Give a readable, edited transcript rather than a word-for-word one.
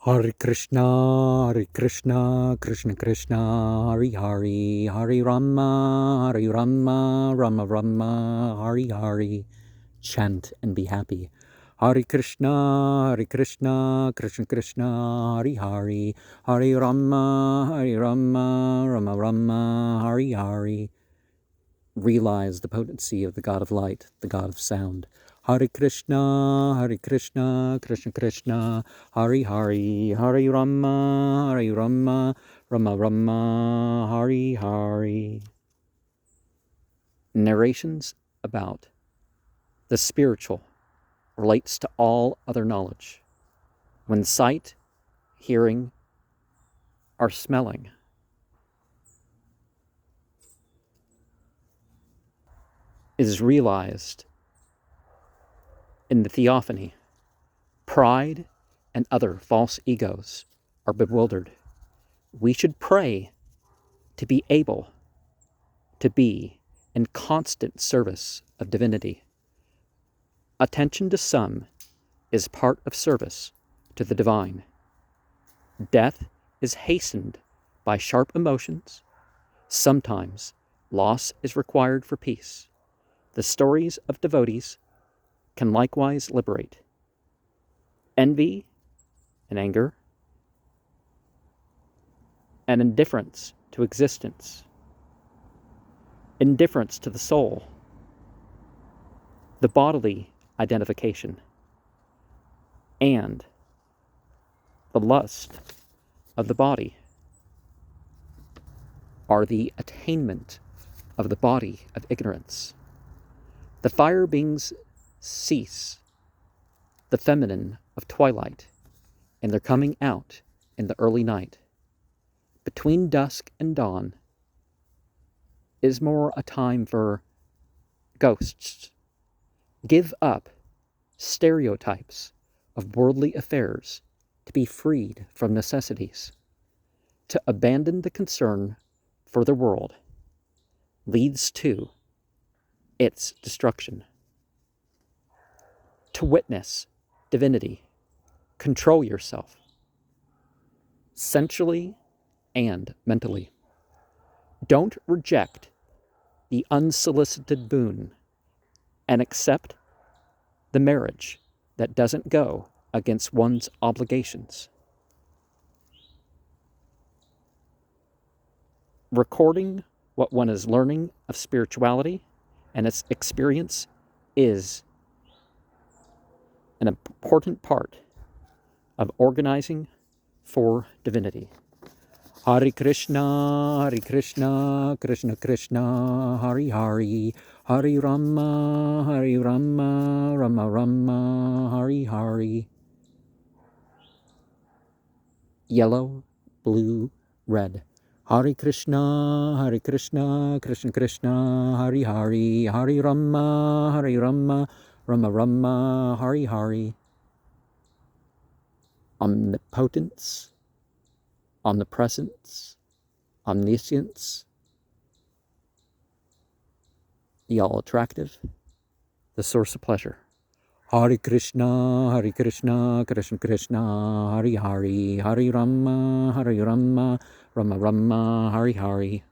Hare Krishna, Krishna Krishna, Hare Hare, Hare Rama, Rama Rama, Hare Hare. Chant and be happy. Hare Krishna, Krishna Krishna, Hare Hare, Hare Rama, Rama Rama, Hare Hare. Realize the potency of the God of light, the God of sound. Hare Krishna, Krishna Krishna, Hare Hare, Hare Rama, Rama Rama, Hare Hare. Narrations about the spiritual relates to all other knowledge. When sight, hearing, or smelling is realized in the theophany, pride and other false egos are bewildered. We should pray to be able to be in constant service of divinity. Attention to some is part of service to the divine. Death is hastened by sharp emotions. Sometimes loss is required for peace. The stories of devotees can likewise liberate. Envy and anger and indifference to existence, indifference to the soul, the bodily identification, and the lust of the body are the attainment of the body of ignorance. The fire beings cease, the feminine of twilight, and their coming out in the early night. Between dusk and dawn is more a time for ghosts. Give up stereotypes of worldly affairs to be freed from necessities. To abandon the concern for the world leads to its destruction. To witness divinity, control yourself, sensually and mentally. Don't reject the unsolicited boon and accept the marriage that doesn't go against one's obligations. Recording what one is learning of spirituality and its experience is an important part of organizing for divinity. Hare Krishna, Krishna Krishna, Hare Hare, Hare Rama, Rama Rama, Hare Hare. Yellow, blue, red. Hare Krishna, Krishna Krishna, Hare Hare, Hare Rama, Rama Rama, Hare Hare. Omnipotence, omnipresence, omniscience, the all-attractive, the source of pleasure. Hare Krishna, Krishna Krishna, Hare Hare, Hare Rama, Rama Rama, Hare Hare.